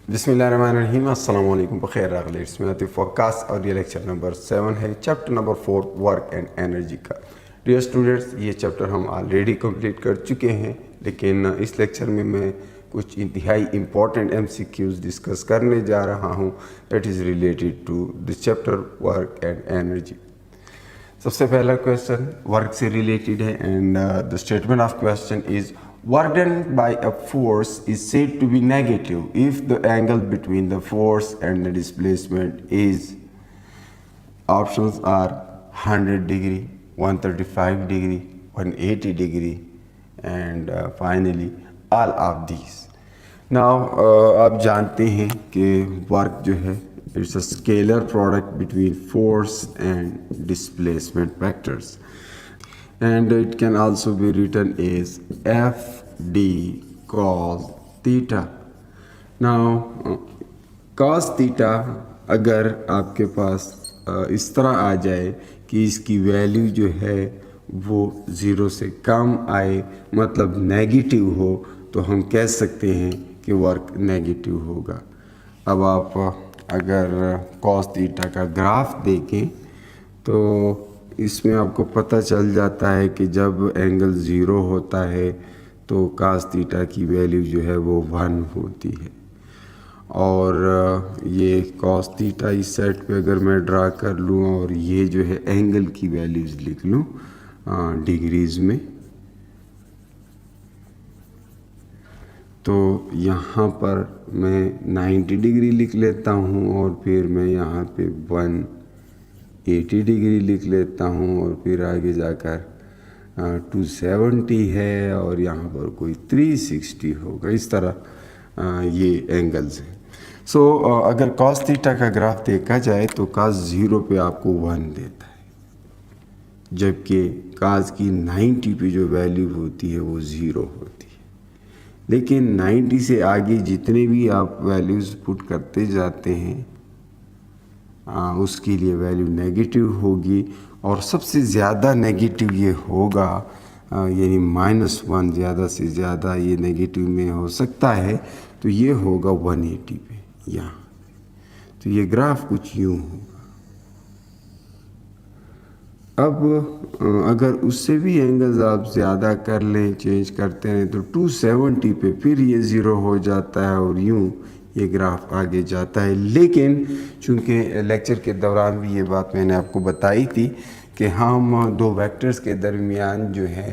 बिस्मिल्लाहिर्रहमानिर्रहीम अस्सलाम वालेकुम बखैर रागले इसमें आती फोकास और ये लेक्चर नंबर 7 है chapter number 4 work and energy का। डियर स्टूडेंट्स, ये चैप्टर हम ऑलरेडी कंप्लीट कर चुके हैं, लेकिन इस लेक्चर में मैं कुछ इंतहाई इम्पॉर्टेंट MCQs डिस्कस करने जा रहा हूँ that is related to this chapter work and energy. सबसे पहला क्वेश्चन वर्क से रिलेटेड है and the statement of question is work done by a force is said to be negative if the angle between the force and the displacement is, options are 100 degree, 135 degree, 180 degree and finally all of these. Now आप जानते हैं कि work जो है it's a scalar product between force and displacement vectors. And it can also be written as FD cos theta. Now cos theta अगर आपके पास इस तरह आ जाए कि इसकी वैल्यू जो है वो ज़ीरो से कम आए, मतलब नेगेटिव हो, तो हम कह सकते हैं कि वर्क नेगेटिव होगा। अब आप अगर cos थीटा का ग्राफ देखें तो इसमें आपको पता चल जाता है कि जब एंगल ज़ीरो होता है तो cos थीटा की वैल्यू जो है वो 1 होती है। और ये cos थीटा इस साइड पे अगर मैं ड्रा कर लूँ और ये जो है एंगल की वैल्यूज़ लिख लूँ डिग्रीज़ में, तो यहाँ पर मैं 90 डिग्री लिख लेता हूँ और फिर मैं यहाँ पे 180 डिग्री लिख लेता हूँ और फिर आगे जाकर 270 है और यहाँ पर कोई 360 होगा। इस तरह ये एंगल्स हैं। सो अगर cos थीटा का ग्राफ देखा जाए तो cos 0 पे आपको 1 देता है, जबकि cos की 90 पे जो वैल्यू होती है वो 0 होती है। लेकिन 90 से आगे जितने भी आप वैल्यूज़ पुट करते जाते हैं उसके लिए वैल्यू नेगेटिव होगी और सबसे ज़्यादा नेगेटिव ये होगा यानी -1 ज़्यादा से ज़्यादा ये नेगेटिव में हो सकता है, तो ये होगा 180 पे यहाँ। तो ये ग्राफ कुछ यूँ होगा। अब अगर उससे भी एंगल्स आप ज़्यादा कर लें, चेंज करते हैं, तो 270 पे फिर ये ज़ीरो हो जाता है और यूँ ये ग्राफ आगे जाता है। लेकिन चूँकि लेक्चर के दौरान भी ये बात मैंने आपको बताई थी कि हम दो वेक्टर्स के दरमियान जो है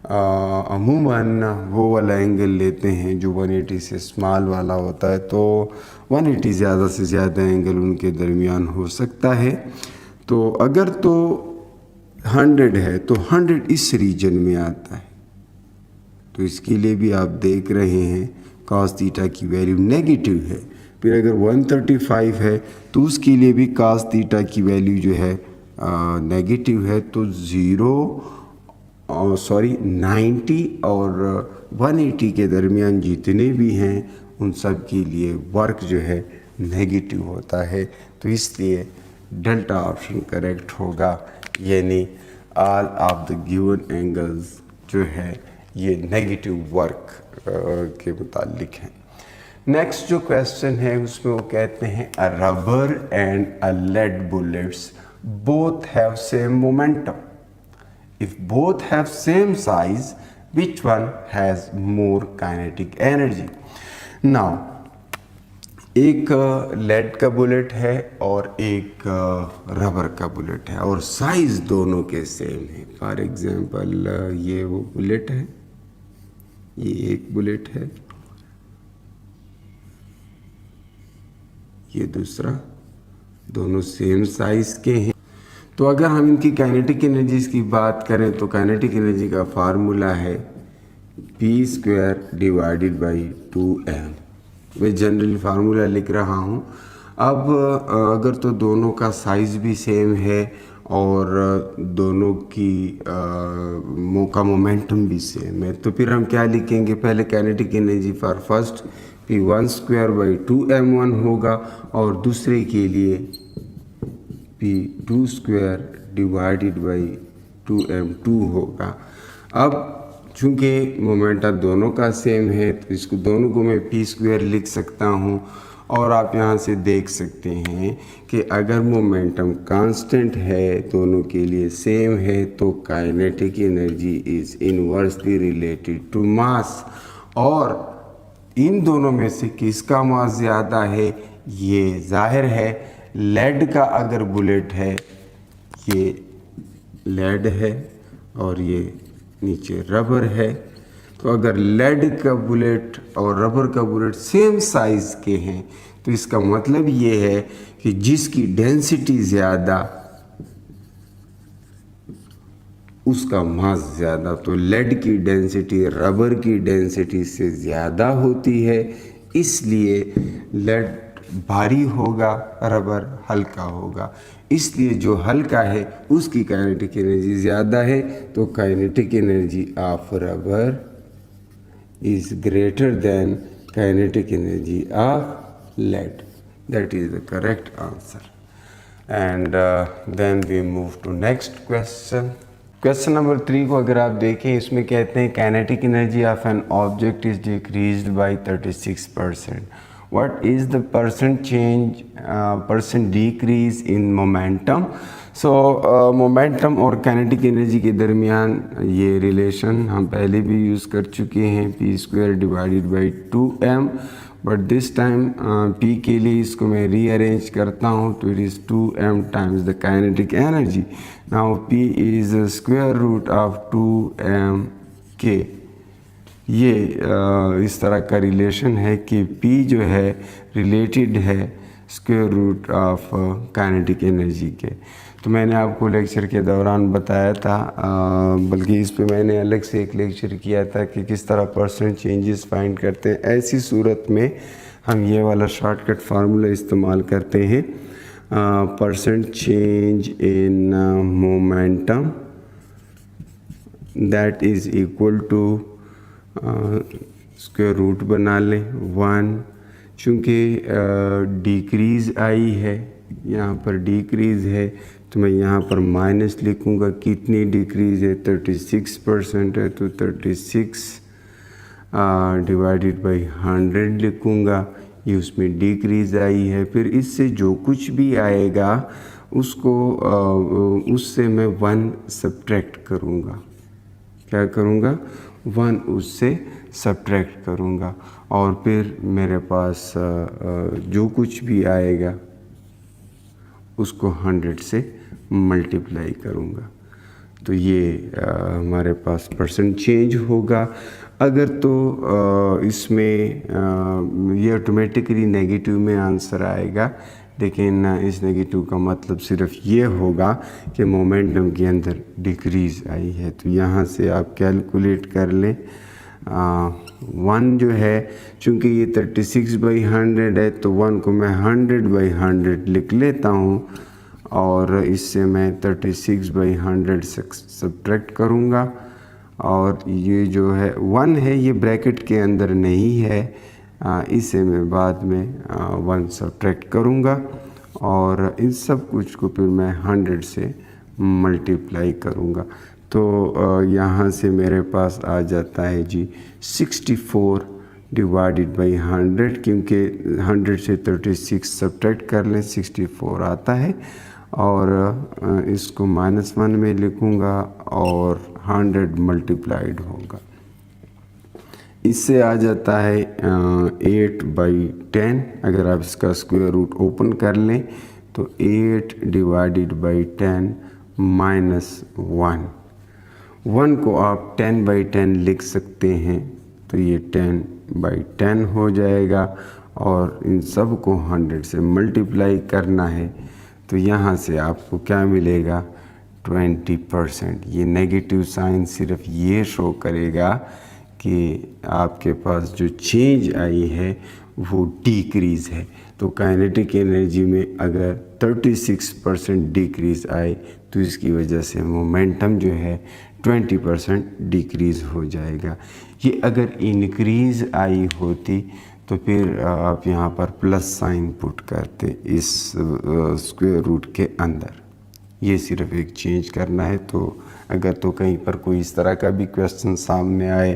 अमूमन वो वाला एंगल लेते हैं जो 180 से स्मॉल वाला होता है, तो 180 ज़्यादा से ज़्यादा एंगल उनके दरमियान हो सकता है। तो अगर तो 100 है तो 100 इस रीजन में आता है, तो इसके लिए भी आप देख रहे हैं cos थीटा की वैल्यू नेगेटिव है। फिर अगर 135 है तो उसके लिए भी cos थीटा की वैल्यू जो है नेगेटिव है। तो 90 और 180 के दरमियान जितने भी हैं उन सब के लिए वर्क जो है नेगेटिव होता है। तो इसलिए डेल्टा ऑप्शन करेक्ट होगा, यानी all of the given angles जो है ये नेगेटिव वर्क के मुतालिक हैं। नेक्स्ट जो क्वेश्चन है उसमें वो कहते हैं a rubber and a lead bullets both have same momentum, if both have same size which one has more kinetic energy. Now एक लेड का बुलेट है और एक रबर का बुलेट है और साइज दोनों के सेम है। फॉर एग्जांपल ये वो बुलेट है, ये एक बुलेट है, ये दूसरा, दोनों सेम साइज के हैं। तो अगर हम इनकी काइनेटिक एनर्जीज की बात करें तो काइनेटिक एनर्जी का फार्मूला है p² डिवाइडेड बाई 2m। मैं जनरली फार्मूला लिख रहा हूँ। अब अगर तो दोनों का साइज़ भी सेम है और दोनों की का मोमेंटम भी सेम है, तो फिर हम क्या लिखेंगे, पहले kinetic energy for first p² by 2m1 होगा और दूसरे के लिए p² डिवाइडेड बाई 2m2 होगा। अब चूँकि मोमेंटम दोनों का सेम है तो इसको दोनों को मैं p² लिख सकता हूँ और आप यहाँ से देख सकते हैं कि अगर मोमेंटम कांस्टेंट है, दोनों के लिए सेम है, तो kinetic energy is inversely related to mass. और इन दोनों में से किसका मास ज़्यादा है ये जाहिर है। लेड का अगर बुलेट है, ये लेड है और ये नीचे रबर है, तो अगर लेड का बुलेट और रबर का बुलेट सेम साइज़ के हैं तो इसका मतलब ये है कि जिसकी डेंसिटी ज़्यादा उसका मास ज़्यादा। तो लेड की डेंसिटी रबर की डेंसिटी से ज़्यादा होती है, इसलिए लेड भारी होगा, रबर हल्का होगा। इसलिए जो हल्का है उसकी काइनेटिक एनर्जी ज़्यादा है, तो kinetic energy of rubber is greater than kinetic energy of lead. That is the correct answer. And then we move to next question. Question number 3 को अगर आप देखें, इसमें कहते हैं kinetic energy of an object is decreased by 36%. What is the percent decrease in momentum? So momentum और kinetic energy के दरमियान ये रिलेशन हम पहले भी यूज़ कर चुके हैं, p² divided by 2m, but this time p के लिए इसको मैं रीअरेंज करता हूँ, तो it is 2m times the kinetic energy. Now p is square root of 2m k। ये इस तरह का रिलेशन है कि p जो है रिलेटेड है square root of kinetic energy के। तो मैंने आपको लेक्चर के दौरान बताया था, बल्कि इस पे मैंने अलग से एक लेक्चर किया था कि किस तरह परसेंट चेंजेस फाइंड करते हैं। ऐसी सूरत में हम ये वाला शॉर्टकट फार्मूला इस्तेमाल करते हैं, percent change in momentum that is equal to square root बना लें 1। चूँकि डिक्रीज़ आई है, यहाँ पर डिक्रीज़ है, तो मैं यहाँ पर माइनस लिखूँगा। कितनी डिक्रीज़ है? 36% है, तो 36 डिवाइडेड बाई 100 लिखूँगा। ये उसमें डिक्रीज़ आई है। फिर इससे जो कुछ भी आएगा उसको उससे मैं 1 सब्ट्रैक्ट करूँगा। क्या करूँगा? 1 उससे सब्ट्रैक्ट करूँगा, और फिर मेरे पास जो कुछ भी आएगा उसको 100 से मल्टीप्लाई करूँगा। तो ये हमारे पास परसेंट चेंज होगा। अगर तो इसमें ये ऑटोमेटिकली नेगेटिव में आंसर आएगा, लेकिन इस नेगेटिव का मतलब सिर्फ ये होगा कि मोमेंटम के अंदर डिक्रीज़ आई है। तो यहाँ से आप कैलकुलेट कर लें। 1 जो है, चूँकि ये 36/100 है, तो 1 को मैं 100/100 लिख लेता हूँ, और इससे मैं 36/100 सब्ट्रैक्ट करूँगा। और ये जो है 1 है, ये ब्रैकेट के अंदर नहीं है, इसे मैं बाद में 1 सब्ट्रैक्ट करूँगा, और इन सब कुछ को फिर मैं 100 से मल्टीप्लाई करूँगा। तो यहाँ से मेरे पास आ जाता है जी 64 डिवाइडेड बाई 100, क्योंकि 100 से 36 सब्ट्रैक्ट कर लें 64 आता है, और इसको -1 में लिखूँगा और 100 मल्टीप्लाइड होगा। इससे आ जाता है 8/10। अगर आप इसका स्क्वायर रूट ओपन कर लें तो 8 डिवाइडेड बाई 10 -1। 1 को आप 10/10 लिख सकते हैं, तो ये 10/10 हो जाएगा, और इन सब को 100 से मल्टीप्लाई करना है। तो यहाँ से आपको क्या मिलेगा? 20%। ये नेगेटिव साइन सिर्फ ये शो करेगा कि आपके पास जो चेंज आई है वो डिक्रीज़ है। तो काइनेटिक एनर्जी में अगर 36% डिक्रीज़ आए तो इसकी वजह से मोमेंटम जो है 20% डिक्रीज़ हो जाएगा। ये अगर इंक्रीज़ आई होती तो फिर आप यहाँ पर प्लस साइन पुट करते इस स्क्वायर रूट के अंदर। ये सिर्फ एक चेंज करना है। तो अगर तो कहीं पर कोई इस तरह का भी क्वेश्चन सामने आए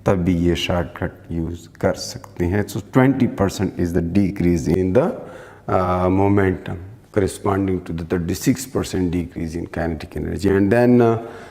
तब भी ये शॉर्टकट यूज़ कर सकते हैं। सो 20% is the decrease in the momentum corresponding to the 36% decrease in kinetic energy, and then